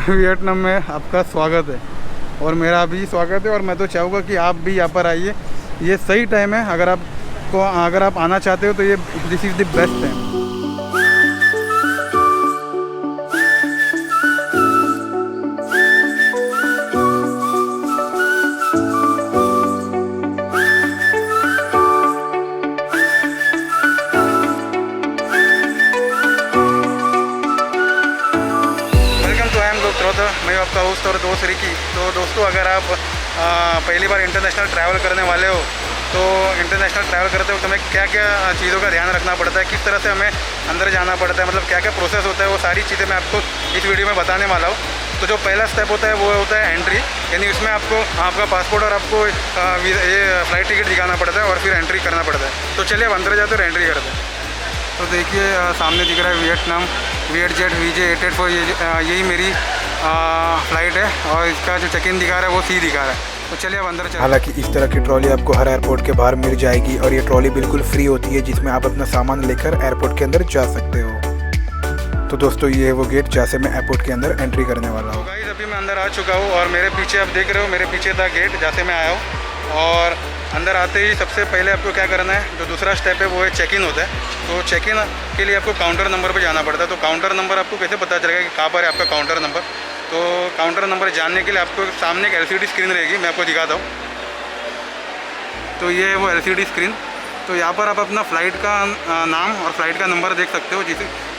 Vietnam में आपका स्वागत है और मेरा भी स्वागत है। और मैं तो चाहूँगा कि आप भी यहाँ पर आइए, ये सही टाइम है। अगर आप आना चाहते हो तो ये this is the best time. मैं आपका होस्ट और दोस्त रिकी। तो दोस्तों, अगर आप पहली बार इंटरनेशनल ट्रैवल करने वाले हो तो इंटरनेशनल ट्रैवल करते हो तो हमें क्या क्या चीज़ों का ध्यान रखना पड़ता है, किस तरह से हमें अंदर जाना पड़ता है, मतलब क्या क्या प्रोसेस होता है, वो सारी चीज़ें मैं आपको इस वीडियो में बताने वाला हूँ। तो जो पहला स्टेप होता है वो होता है एंट्री, यानी उसमें आपको आपका पासपोर्ट और आपको ये फ़्लाइट टिकट दिखाना पड़ता है और फिर एंट्री करना पड़ता है। तो चलिए अब अंदर जाते और एंट्री करते हैं। तो देखिए सामने दिख रहा है वियतनाम वियतजेट VJ884, यही मेरी फ़्लाइट है और इसका जो चेक इन दिखा रहा है वो सी दिखा रहा है। तो चलिए अब अंदर चलते हैं। हालांकि इस तरह की ट्रॉली आपको हर एयरपोर्ट के बाहर मिल जाएगी और ये ट्रॉली बिल्कुल फ्री होती है, जिसमें आप अपना सामान लेकर एयरपोर्ट के अंदर जा सकते हो। तो दोस्तों, ये है वो गेट जहाँ से मैं एयरपोर्ट के अंदर एंट्री करने वाला हूँ। गाइस, अभी मैं अंदर आ चुका हूँ और मेरे पीछे आप देख रहे हो, मेरे पीछे था गेट जहाँ से मैं आया हूँ। और अंदर आते ही सबसे पहले आपको क्या करना है, जो दूसरा स्टेप है वो है चेक इन होता है। तो चेक इन के लिए आपको काउंटर नंबर पे जाना पड़ता है। तो काउंटर नंबर आपको कैसे पता चलेगा कि कहाँ पर है आपका काउंटर नंबर? तो काउंटर नंबर जानने के लिए आपको सामने एक LCD स्क्रीन रहेगी, मैं आपको दिखाता हूँ। तो ये है वो LCD स्क्रीन। तो यहाँ पर आप अपना फ़्लाइट का नाम और फ़्लाइट का नंबर देख सकते हो,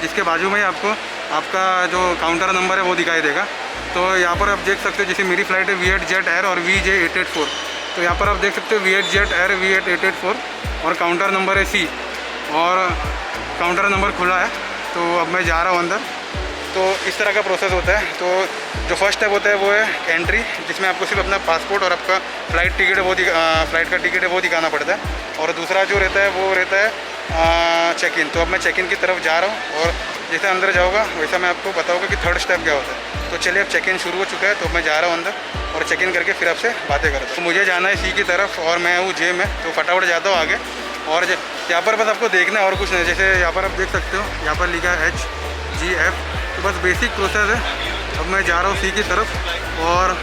जिसके बाजू में ही आपको आपका जो काउंटर नंबर है वो दिखाई देगा। तो यहाँ पर आप देख सकते हो, जैसे मेरी फ़्लाइट है वियतजेट एयर और VJ884। तो यहाँ पर आप देख सकते हो वियतजेट एयर VJ884 और काउंटर नंबर है C और काउंटर नंबर खुला है। तो अब मैं जा रहा हूँ अंदर। तो इस तरह का प्रोसेस होता है। तो जो फर्स्ट स्टेप होता है वो है एंट्री, जिसमें आपको सिर्फ अपना पासपोर्ट और आपका फ़्लाइट का टिकट है वो दिखाना पड़ता है। और दूसरा जो रहता है वो रहता है चेक इन। तो अब मैं चेक इन की तरफ जा रहा हूँ और जैसे अंदर जाऊँगा वैसा मैं आपको बताऊँगा कि थर्ड स्टेप क्या होता है। तो चलिए अब चेक इन शुरू हो चुका है, तो मैं जा रहा हूँ अंदर और चेक इन करके फिर आपसे बातें करता हूँ। तो मुझे जाना है C की तरफ और मैं हूँ J में, तो फटाफट जाता हूँ आगे। और यहाँ पर बस आपको देखना है और कुछ नहीं। जैसे यहाँ पर आप देख सकते हो, यहाँ पर लिखा है HGF। तो बस बेसिक प्रोसेस है। अब मैं जा रहा हूँ C की तरफ और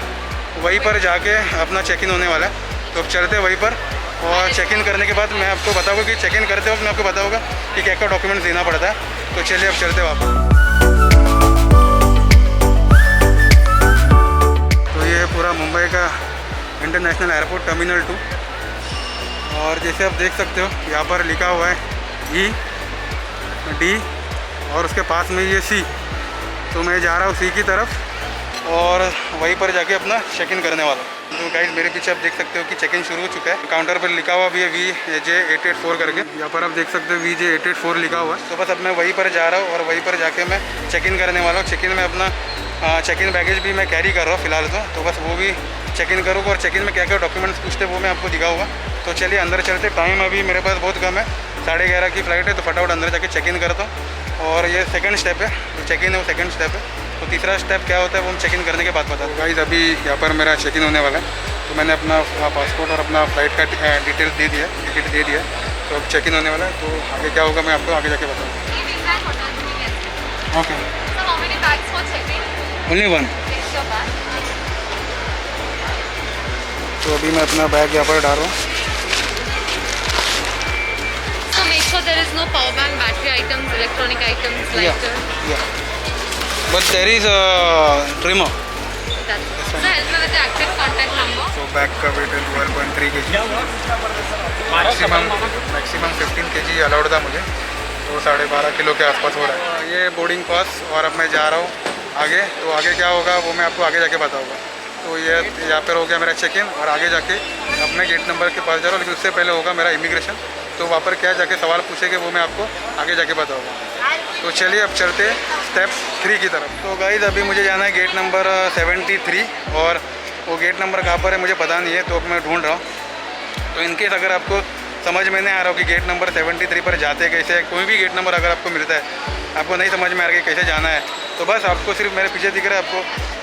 वहीं पर जाके अपना चेक इन होने वाला है। तो अब चलते हैं वहीं पर और चेक इन करने के बाद मैं आपको बताऊँगा कि चेक इन करते वक्त मैं आपको बताऊँगा कि क्या क्या डॉक्यूमेंट्स देना पड़ता है। तो चलिए अब चलते वापस। तो ये पूरा मुंबई का इंटरनेशनल एयरपोर्ट टर्मिनल 2। और जैसे आप देख सकते हो यहाँ पर लिखा हुआ है ED और उसके पास में ये C। तो मैं जा रहा हूँ C की तरफ और वहीं पर जाके अपना चेक इन करने वाला हूँ। तो गाइस, मेरे पीछे आप देख सकते हो कि चेक इन शुरू हो चुका है। काउंटर पर लिखा हुआ भी है VJ884 करके। यहाँ पर आप देख सकते हो VJ884 लिखा हुआ है। तो बस अब मैं वहीं पर जा रहा हूँ और वहीं पर जाके मैं चेक इन करने वाला हूँ। चेक इन में अपना चेक इन बैगेज भी मैं कैरी कर रहा हूँ फ़िलहाल। तो बस वो भी चेक इन करूँगा और चेक इन में क्या क्या डॉक्यूमेंट्स पूछते वो मैं आपको दिखाऊँगा। तो चलिए अंदर चलते। टाइम अभी मेरे पास बहुत कम है, 11:30 की फ़्लाइट है। तो फटाफट अंदर जाके चेक इन करता हूँ। और ये सेकंड स्टेप है, जो चेक इन है वो सेकंड स्टेप है। तो तीसरा स्टेप क्या होता है वो हम चेक इन करने के बाद बता दूँ। गाइस, अभी यहाँ पर मेरा चेक इन होने वाला है। तो मैंने अपना पासपोर्ट और अपना फ़्लाइट का डिटेल्स दे दिया, टिकट दे दिया। तो अब चेक इन होने वाला है। तो आगे क्या होगा मैं आपको आगे जाके बताऊँगा। Okay, only one. तो अभी मैं अपना बैग यहाँ पर डाल रहा हूँ। So there is no power bank, battery items, electronic items, lighter. Yeah. But there is a trimmer. So help me with the active contact number. So bag का वेट है 12.3 kg। मैक्सिमम 15 kg अलाउड था मुझे। तो 12.5 kilo के आसपास हो रहा है। ये बोर्डिंग पास और अब मैं जा रहा हूँ आगे। तो आगे क्या होगा वो मैं आपको आगे जाके बताऊँगा। तो ये यहाँ पर हो गया मेरा चेक इन और आगे जाके अब मैं गेट नंबर के पास जा रहा हूँ, लेकिन उससे पहले होगा मेरा इमिग्रेशन। तो वहाँ पर क्या जाके सवाल पूछेंगे वो मैं आपको आगे जाके बताऊँगा। तो चलिए अब चलते स्टेप 3 की तरफ। तो गाइस, अभी मुझे जाना है गेट नंबर 73 और वो गेट नंबर कहाँ पर है मुझे पता नहीं है, तो अब मैं ढूंढ रहा हूँ। तो इनकेस अगर आपको समझ में नहीं आ रहा हो कि गेट नंबर 73 पर जाते कैसे, कोई भी गेट नंबर अगर आपको मिलता है, आपको नहीं समझ में आ रहा है कैसे जाना है, तो बस आपको सिर्फ मेरे पीछे दिख रहा है आपको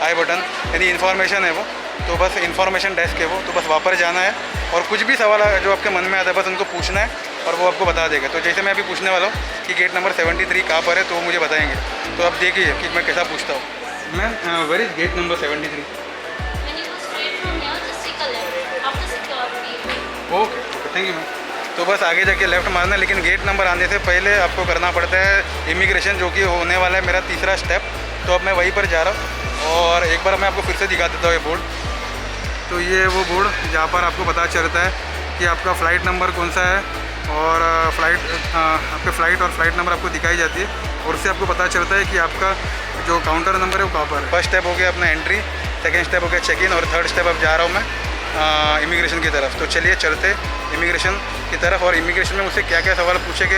आई बटन, यानी इन्फॉर्मेशन है वो। तो बस इन्फॉर्मेशन डेस्क है वो। तो बस वहाँ पर जाना है और कुछ भी सवाल जो आपके मन में आता है बस उनको पूछना है और वो आपको बता देगा। तो जैसे मैं अभी पूछने वाला हूँ कि गेट नंबर 73 कहाँ पर है, तो वो मुझे बताएंगे। तो आप देखिए कि मैं कैसा पूछता हूँ। Ma'am where is gate number 73? When you go straight from here, just take a left. After security. Okay okay, thank you ma'am. तो बस आगे जाके लेफ़्ट मारना है, लेकिन गेट नंबर आने से पहले आपको करना पड़ता है इमिग्रेशन, जो कि होने वाला है मेरा तीसरा स्टेप। तो अब मैं वहीं पर जा रहा हूँ और एक बार मैं आपको फिर से दिखा देता हूँ ये बोर्ड। तो ये वो बोर्ड जहाँ पर आपको पता चलता है कि आपका फ़्लाइट नंबर कौन सा है और आपके फ़्लाइट और फ्लाइट नंबर आपको दिखाई जाती है, और उससे आपको पता चलता है कि आपका जो काउंटर नंबर है वो कहाँ पर है। फर्स्ट स्टेप हो गया अपना एंट्री, सेकेंड स्टेप हो गया चेक इन, और थर्ड स्टेप अब जा रहा हूँ मैं इमिग्रेशन की तरफ। तो चलिए चलते इमिग्रेशन की तरफ। और इमिग्रेशन में मुझसे क्या क्या सवाल पूछेंगे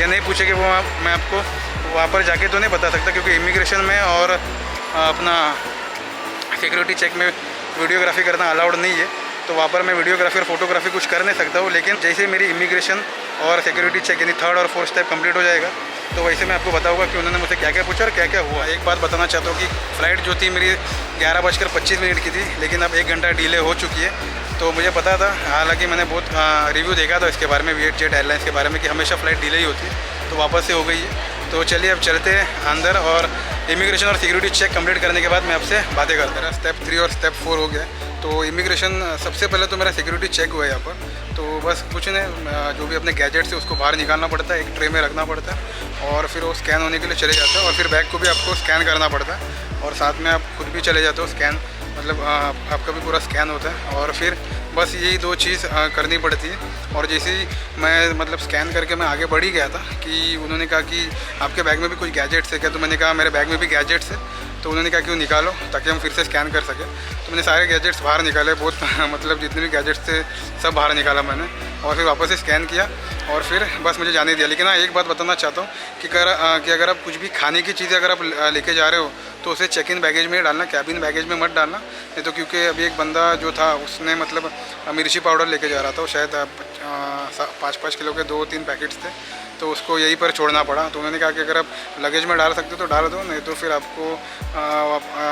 या नहीं पूछेंगे वो मैं आपको वहाँ पर जाके तो नहीं बता सकता, क्योंकि इमिग्रेशन में और अपना सिक्योरिटी चेक में वीडियोग्राफी करना अलाउड नहीं है। तो वहाँ पर मैं वीडियोग्राफी और फोटोग्राफी कुछ कर नहीं सकता हूँ, लेकिन जैसे मेरी इमिग्रेशन और सिक्योरिटी चेक यानी थर्ड और फोर्थ स्टेप कंप्लीट हो जाएगा तो वैसे मैं आपको बताऊंगा कि उन्होंने मुझसे क्या क्या पूछा और क्या क्या हुआ। एक बात बताना चाहता हूँ कि फ़्लाइट जो थी मेरी 11:25 की थी, लेकिन अब 1 घंटा डिले हो चुकी है। तो मुझे पता था, हालांकि मैंने बहुत रिव्यू देखा था इसके बारे में, विएटजेट एयरलाइंस के बारे में, कि हमेशा फ़्लाइट डिले ही होती है, तो वापस से हो गई है। तो चलिए अब चलते हैं अंदर, और इमिग्रेशन और सिक्योरिटी चेक कंप्लीट करने के बाद मैं आपसे बातें करता रहा। स्टेप 3 और स्टेप 4 हो गया। तो इमिग्रेशन सबसे पहले तो मेरा सिक्योरिटी चेक हुआ है यहाँ पर। तो बस कुछ नहीं, जो भी अपने गैजेट से उसको बाहर निकालना पड़ता है, एक ट्रे में रखना पड़ता है, और फिर वो स्कैन होने के लिए चले जाता है, और फिर बैग को भी आपको स्कैन करना पड़ता है, और साथ में आप खुद भी चले जाते हो स्कैन, मतलब आपका भी पूरा स्कैन होता है। और फिर बस यही 2 चीज़ करनी पड़ती है। और जैसे ही मैं मतलब स्कैन करके मैं आगे बढ़ ही गया था कि उन्होंने कहा कि आपके बैग में भी कुछ गैजेट्स है क्या? तो मैंने कहा मेरे बैग में भी गैजेट्स है। तो उन्होंने कहा क्यों निकालो, ताकि हम फिर से स्कैन कर सकें। तो मैंने सारे गैजेट्स बाहर निकाले, बहुत मतलब जितने भी गैजेट्स थे सब बाहर निकाला मैंने, और फिर वापस से स्कैन किया, और फिर बस मुझे जाने दिया। लेकिन हाँ, एक बात बताना चाहता हूँ कि अगर आप कुछ भी खाने की चीज़ें अगर आप लेके जा रहे हो तो उसे चेक इन बैगेज में ही डालना, कैबिन बैगेज में मत डालना। नहीं तो क्योंकि अभी एक बंदा जो था उसने मतलब मिर्ची पाउडर लेके जा रहा था, वो शायद 5-5 किलो के 2-3 पैकेट्स थे, तो उसको यहीं पर छोड़ना पड़ा। तो उन्होंने कहा कि अगर आप लगेज में डाल सकते हो तो डाल दो, नहीं तो फिर आपको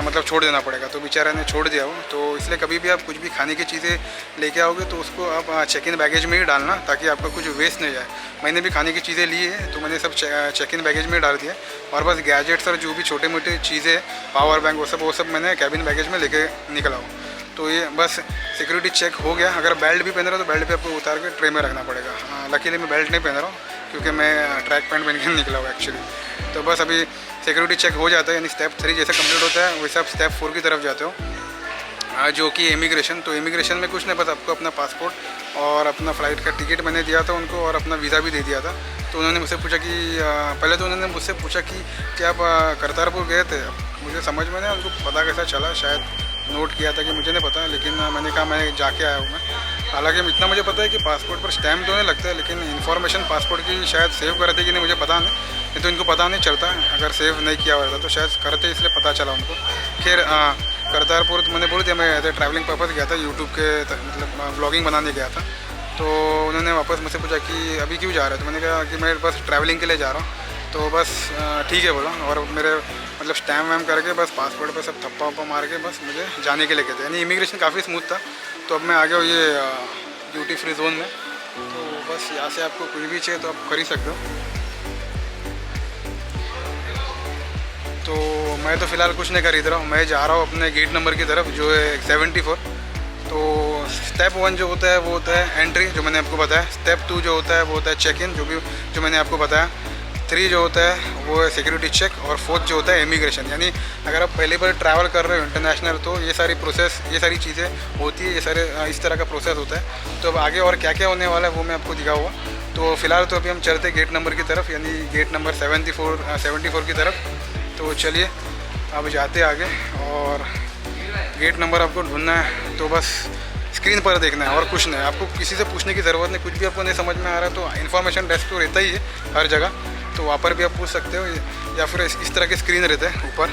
मतलब छोड़ देना पड़ेगा। तो बेचारा ने छोड़ दिया वो। तो इसलिए कभी भी आप कुछ भी खाने की चीज़ें लेके आओगे तो उसको आप चेक इन बैगेज में ही डालना, ताकि आपका कुछ वेस्ट नहीं जाए। मैंने भी खाने की चीज़ें ली है तो मैंने सब चेक इन बैगेज में डाल दिया, और बस गैजेट्स और जो भी छोटे मोटे चीज़ें, पावर बैंक, वो सब मैंने कैबिन बैगेज में लेके निकला हूँ। तो ये बस सिक्योरिटी चेक हो गया। अगर बेल्ट भी पहन रहा हो तो बेल्ट भी आपको उतार के ट्रे में रखना पड़ेगा। लकीली मैं बेल्ट नहीं पहन रहा हूँ, क्योंकि मैं ट्रैक पैंट पहन के निकला हुआ एक्चुअली। तो बस अभी सिक्योरिटी चेक हो जाता है, यानी स्टेप 3 जैसे कंप्लीट होता है वैसे आप स्टेप 4 की तरफ जाते हो, जो कि इमिग्रेशन। तो इमिग्रेशन में कुछ नहीं, बस आपको अपना पासपोर्ट और अपना फ़्लाइट का टिकट मैंने दिया था उनको, और अपना वीज़ा भी दे दिया था। तो उन्होंने मुझसे पूछा कि पहले तो उन्होंने मुझसे पूछा कि आप करतारपुर गए थे। मुझे समझ में नहीं उनको पता कैसा चला, शायद नोट किया था कि मुझे नहीं पता, लेकिन मैंने कहा मैं जाके आया हूँ मैं। हालांकि इतना मुझे पता है कि पासपोर्ट पर स्टैम्प तो नहीं लगता है, लेकिन इन्फॉर्मेशन पासपोर्ट की शायद सेव करते कि नहीं मुझे पता नहीं तो इनको पता नहीं चलता। अगर सेव नहीं किया हुआ था तो शायद करते, इसलिए पता चला उनको। खैर करतारपुर तो मैंने बोल दिया, मैं एज ट्रैवलिंग पर्पज़ गया था, यूट्यूब के मतलब ब्लॉगिंग बनाने गया था। तो उन्होंने वापस मुझसे पूछा कि अभी क्यों जा रहे हो? तो मैंने कहा कि मैं बस ट्रैवलिंग के लिए जा रहा हूँ। तो बस ठीक है बोला, और मेरे मतलब स्टैम्प वैम्प करके बस पासपोर्ट पे सब थप्पा वप्पा मार के बस मुझे जाने के लिए कहते हैं। यानी इमिग्रेशन काफ़ी स्मूथ था। तो अब मैं आ गया हूँ ये ड्यूटी फ्री जोन में। तो बस यहाँ से आपको कुछ भी चाहिए तो आप खरीद सकते हो। तो मैं तो फ़िलहाल कुछ नहीं खरीद रहा हूँ, मैं जा रहा हूँ अपने गेट नंबर की तरफ जो है 74। तो स्टेप 1 जो होता है वो होता है एंट्री, जो मैंने आपको बताया। स्टेप 2 जो होता है वो होता है चेक इन, जो मैंने आपको बताया। 3 जो होता है वो है सिक्योरिटी चेक, और 4th जो होता है इमिग्रेशन। यानी अगर आप पहली बार ट्रैवल कर रहे हो इंटरनेशनल तो ये सारी प्रोसेस, ये सारी चीज़ें होती है, ये सारे इस तरह का प्रोसेस होता है। तो अब आगे और क्या क्या होने वाला है वो मैं आपको दिखाऊंगा। तो फिलहाल तो अभी हम चलते हैं गेट नंबर की तरफ, यानी गेट नंबर 74 की तरफ। तो चलिए अब जाते आगे, और गेट नंबर आपको ढूंढना है तो बस स्क्रीन पर देखना है और कुछ नहीं। आपको किसी से पूछने की ज़रूरत नहीं, कुछ भी आपको नहीं समझ में आ रहा है तो इन्फॉर्मेशन डेस्क तो रहता ही है हर जगह, तो वहाँ पर भी आप पूछ सकते हो, या फिर इस तरह के स्क्रीन रहते हैं ऊपर।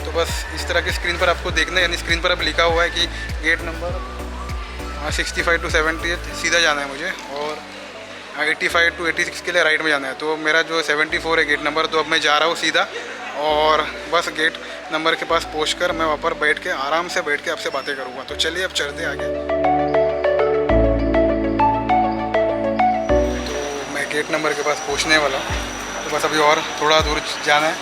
तो बस इस तरह की स्क्रीन पर आपको देखना है, यानी स्क्रीन पर अब लिखा हुआ है कि गेट नंबर 65 to 78 सीधा जाना है मुझे, और 85 to 86 के लिए राइट में जाना है। तो मेरा जो 74 है गेट नंबर, तो अब मैं जा रहा हूँ सीधा, और बस गेट नंबर के पास पहुँचकर मैं वहाँ पर बैठ के आराम से बैठ के आपसे बातें करूँगा। तो चलिए अब चलते आगे। तो मैं गेट नंबर के पास पहुँचने वाला हूँ, तो बस अभी और थोड़ा दूर जाना है,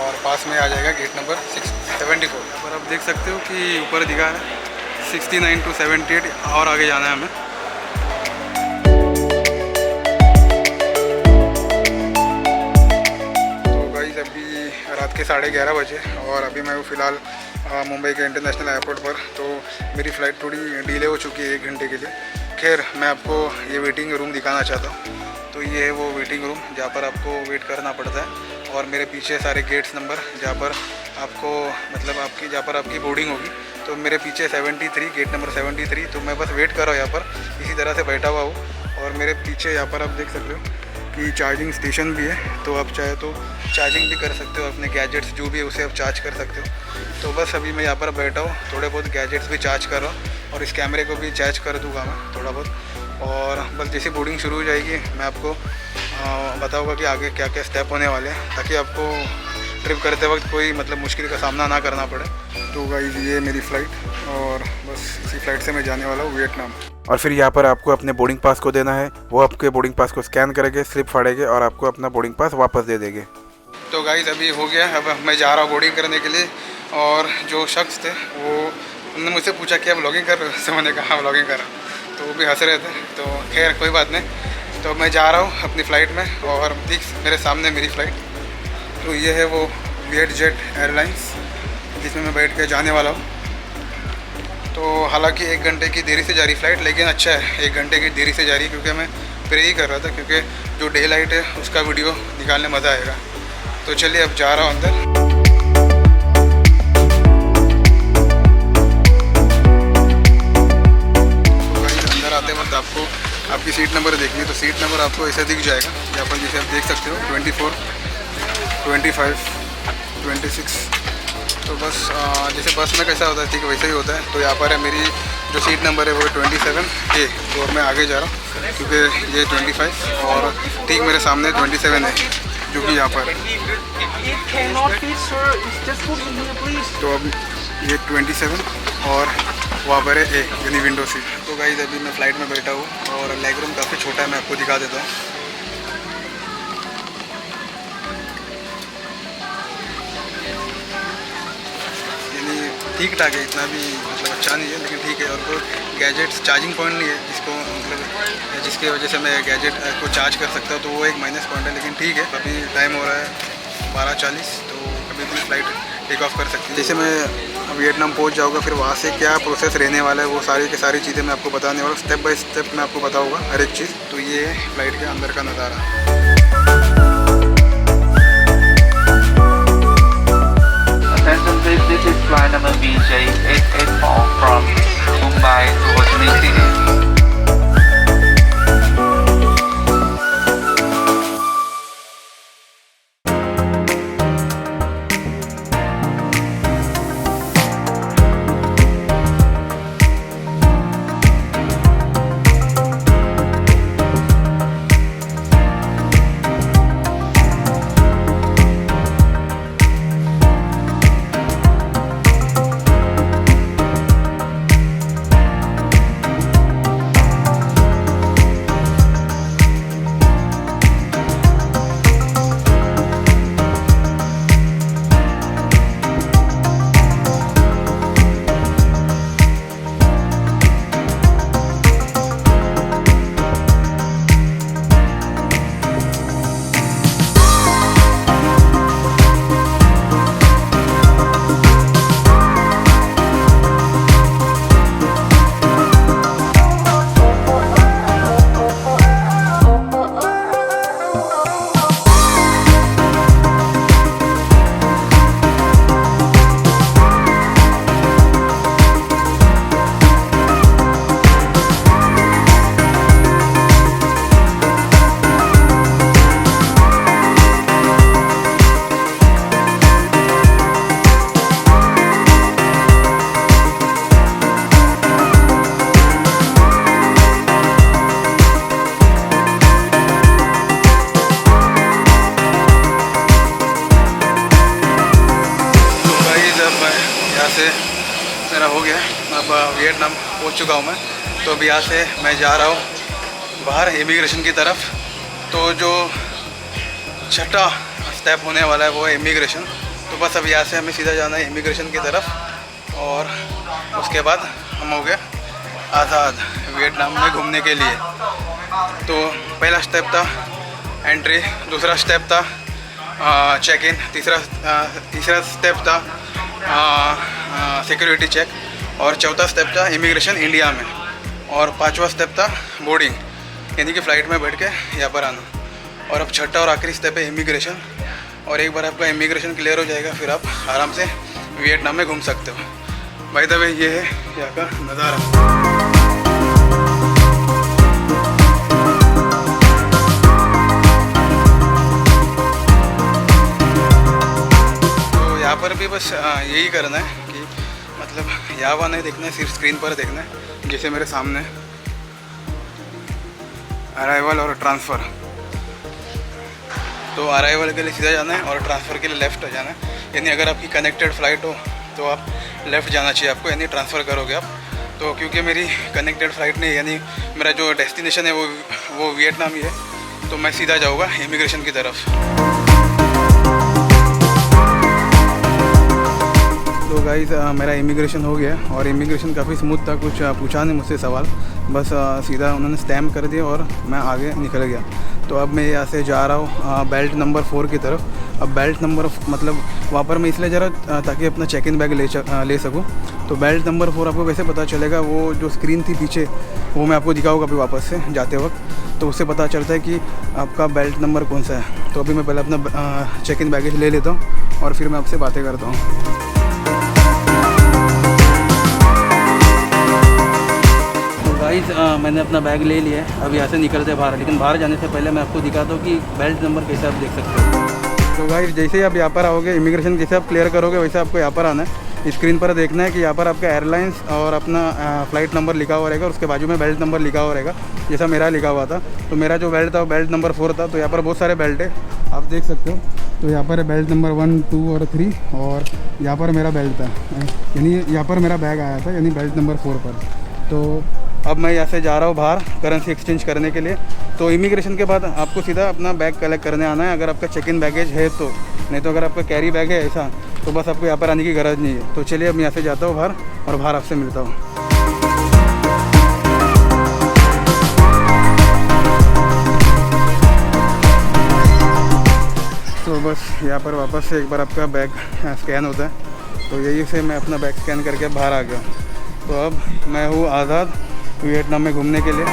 और पास में आ जाएगा गेट नंबर 674। पर आप देख सकते हो कि ऊपर दिखा है 69 to 78 और आगे जाना है हमें। तो गाइस अभी रात के 11:30 बजे और अभी मैं हूँ फ़िलहाल मुंबई के इंटरनेशनल एयरपोर्ट पर। तो मेरी फ़्लाइट थोड़ी डिले हो चुकी है 1 घंटे के लिए। खैर मैं आपको ये वेटिंग रूम दिखाना चाहता हूँ। तो ये है वो वेटिंग रूम जहाँ पर आपको वेट करना पड़ता है और मेरे पीछे सारे गेट्स नंबर जहाँ पर आपको मतलब आपकी जहाँ पर आपकी बोर्डिंग होगी। तो मेरे पीछे 73 गेट नंबर 73। तो मैं बस वेट कर रहा हूँ यहाँ पर इसी तरह से बैठा हुआ हूँ। और मेरे पीछे यहाँ पर आप देख सकते हो कि चार्जिंग स्टेशन भी है। तो आप चाहे तो चार्जिंग भी कर सकते हो, अपने गैजेट्स जो भी है उसे आप चार्ज कर सकते हो। तो बस अभी मैं यहाँ पर बैठा हूँ, थोड़े बहुत गैजेट्स भी चार्ज कर रहा हूँ और इस कैमरे को भी चार्ज कर दूँगा मैं थोड़ा बहुत। और बस जैसे बोर्डिंग शुरू हो जाएगी मैं आपको बताऊँगा कि आगे क्या क्या स्टेप होने वाले हैं, ताकि आपको ट्रिप करते वक्त कोई मतलब मुश्किल का सामना ना करना पड़े। तो गाइस ये मेरी फ़्लाइट और बस इसी फ़्लाइट से मैं जाने वाला हूँ वियतनाम। और फिर यहाँ पर आपको अपने बोर्डिंग पास को देना है, वो आपके बोर्डिंग पास को स्कैन करेंगे, स्लिप फाड़ेंगे और आपको अपना बोर्डिंग पास वापस दे देंगे। तो गाइस अभी हो गया, अब मैं जा रहा हूँ बोर्डिंग करने के लिए। और जो शख्स थे वो उन्होंने मुझसे पूछा कि आप व्लॉगिंग कर रहे हो, उससे मैंने कहा व्लॉगिंग कर रहा हूँ। तो वो भी हंस रहे थे। तो खैर कोई बात नहीं। तो मैं जा रहा हूँ अपनी फ़्लाइट में और ठीक मेरे सामने मेरी फ़्लाइट। तो ये है वो वियतजेट एयरलाइंस जिसमें मैं बैठ के जाने वाला हूँ। तो हालांकि 1 घंटे की देरी से जा रही फ़्लाइट, लेकिन अच्छा है 1 घंटे की देरी से जा रही है, क्योंकि मैं प्रे ही कर रहा था क्योंकि जो डे लाइट है उसका वीडियो निकालने मज़ा आएगा। तो चलिए अब जा रहा हूँ अंदर। तो भाई अंदर आते वक्त आपको आपकी सीट नंबर देखनी है। तो सीट नंबर आपको ऐसे दिख जाएगा यहाँ पर, जैसे आप देख सकते हो 24, 25, 26। तो बस जैसे बस में कैसा होता है ठीक वैसे ही होता है। तो यहाँ पर है मेरी जो सीट नंबर है वो 27A। तो और मैं आगे जा रहा हूँ क्योंकि ये 25 और ठीक मेरे सामने 27 है जो कि यहाँ पर है। तो अब ये 27 और वहाँ पर है A यानी विंडो सीट। तो गाइस अभी मैं फ़्लाइट में बैठा हूँ और लेग रूम काफ़ी छोटा है, मैं आपको दिखा देता हूँ। ठीक ठाक है, इतना भी मतलब अच्छा नहीं है लेकिन ठीक है। और कोई गैजेट्स चार्जिंग पॉइंट नहीं है जिसको मतलब जिसकी वजह से मैं गैजेट को चार्ज कर सकता हूँ, तो वो एक माइनस पॉइंट है। लेकिन ठीक है, अभी टाइम हो रहा है 12:40, तो अभी भी फ़्लाइट टेक ऑफ कर सकती है। जैसे मैं वियतनाम पहुँच जाऊँगा फिर वहाँ से क्या प्रोसेस रहने वाला है वो सारी की सारी चीज़ें मैं आपको बताने वाला हूँ। स्टेप बाय स्टेप मैं आपको बताऊँगा हर एक चीज़। तो ये है फ़्लाइट के अंदर का नज़ारा। This is flight number BJ884 from Mumbai to Ho Chi Minh City. मेरा हो गया, अब वियतनाम पहुंच चुका हूं मैं। तो अब यहाँ से मैं जा रहा हूं बाहर इमिग्रेशन की तरफ। तो जो छठा स्टेप होने वाला है वो है इमिग्रेशन। तो बस अब यहाँ से हमें सीधा जाना है इमिग्रेशन की तरफ और उसके बाद हम हो गए आज़ाद वियतनाम में घूमने के लिए। तो पहला स्टेप था एंट्री, दूसरा स्टेप था चेक इन, तीसरा स्टेप था सिक्योरिटी चेक और चौथा स्टेप था इमिग्रेशन इंडिया में और पांचवा स्टेप था बोर्डिंग, यानी कि फ़्लाइट में बैठ के यहाँ पर आना। और अब छठा और आखिरी स्टेप है इमिग्रेशन, और एक बार आपका इमिग्रेशन क्लियर हो जाएगा फिर आप आराम से वियतनाम में घूम सकते हो। बाय द वे ये है यहाँ का नज़ारा। यहाँ पर भी बस यही करना है कि मतलब यहाँ वहाँ नहीं देखना है, सिर्फ स्क्रीन पर देखना है। जैसे मेरे सामने अराइवल और ट्रांसफ़र, तो अराइवल के लिए सीधा जाना है और ट्रांसफ़र के लिए लेफ़्ट जाना है। यानी अगर आपकी कनेक्टेड फ़्लाइट हो तो आप लेफ़्ट जाना चाहिए आपको, यानी ट्रांसफ़र करोगे आप। तो क्योंकि मेरी कनेक्टेड फ़्लाइट नहीं, यानी मेरा जो डेस्टिनेशन है वो वियतनाम ही है, तो मैं सीधा जाऊँगा इमिग्रेशन की तरफ। तो गाइस मेरा इमिग्रेशन हो गया और इमिग्रेशन काफ़ी स्मूथ था, कुछ पूछा नहीं मुझसे सवाल, बस सीधा उन्होंने स्टैम्प कर दिया और मैं आगे निकल गया। तो अब मैं यहाँ से जा रहा हूँ बेल्ट नंबर 4 की तरफ। अब बेल्ट नंबर मतलब वहाँ पर मैं इसलिए जा रहा ताकि अपना चेक इन बैग ले सकूँ। तो बेल्ट नंबर 4 आपको कैसे पता चलेगा, वो जो स्क्रीन थी पीछे वो मैं आपको दिखाऊँगा अभी वापस से जाते वक्त, तो उससे पता चलता है कि आपका बेल्ट नंबर कौन सा है। तो अभी मैं पहले अपना चेक इन बैगेज ले लेता हूँ और फिर मैं आपसे बातें करता हूँ। गाइस मैंने अपना बैग ले लिया है, अब यहाँ से निकलते हैं बाहर, लेकिन बाहर जाने से पहले मैं आपको दिखाता हूँ कि बेल्ट नंबर कैसे आप देख सकते हो। तो गाइस जैसे ही आप यहाँ पर आओगे, इमिग्रेशन जैसे आप क्लियर करोगे वैसे आपको यहाँ पर आना है। स्क्रीन पर देखना है कि यहाँ पर आपका एयरलाइंस और अपना फ़्लाइट नंबर लिखा हुआ रहेगा, उसके बाजू में बेल्ट नंबर लिखा हुआ रहेगा, जैसा मेरा लिखा हुआ था। तो मेरा जो बेल्ट था वो बेल्ट नंबर 4 था। तो यहाँ पर बहुत सारे बेल्ट है, आप देख सकते हो। तो यहाँ पर बेल्ट नंबर 1, 2 और 3, और यहाँ पर मेरा बेल्ट था, यानी यहाँ पर मेरा बैग आया था, यानी बेल्ट नंबर 4 पर। तो अब मैं यहाँ से जा रहा हूँ बाहर करेंसी एक्सचेंज करने के लिए। तो इमिग्रेशन के बाद आपको सीधा अपना बैग कलेक्ट करने आना है, अगर आपका चेक इन बैगेज है तो, नहीं तो अगर आपका कैरी बैग है ऐसा तो बस आपको यहाँ पर आने की ग़रज़ नहीं है। तो चलिए अब मैं यहाँ से जाता हूँ बाहर और बाहर आपसे मिलता हूँ। तो बस यहाँ पर वापस से एक बार आपका बैग स्कैन होता है, तो यही से मैं अपना बैग स्कैन करके बाहर आ गया। तो अब मैं हूँ आज़ाद वियतनाम में घूमने के लिए।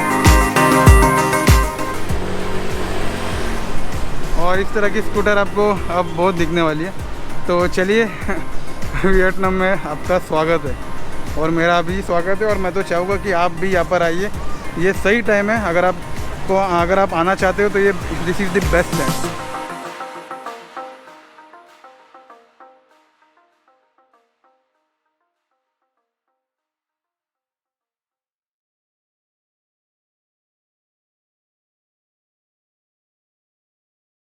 और इस तरह की स्कूटर आपको अब बहुत दिखने वाली है। तो चलिए वियतनाम में आपका स्वागत है और मेरा भी स्वागत है, और मैं तो चाहूँगा कि आप भी यहाँ पर आइए। ये सही टाइम है, अगर आप आना चाहते हो तो ये this is the best time.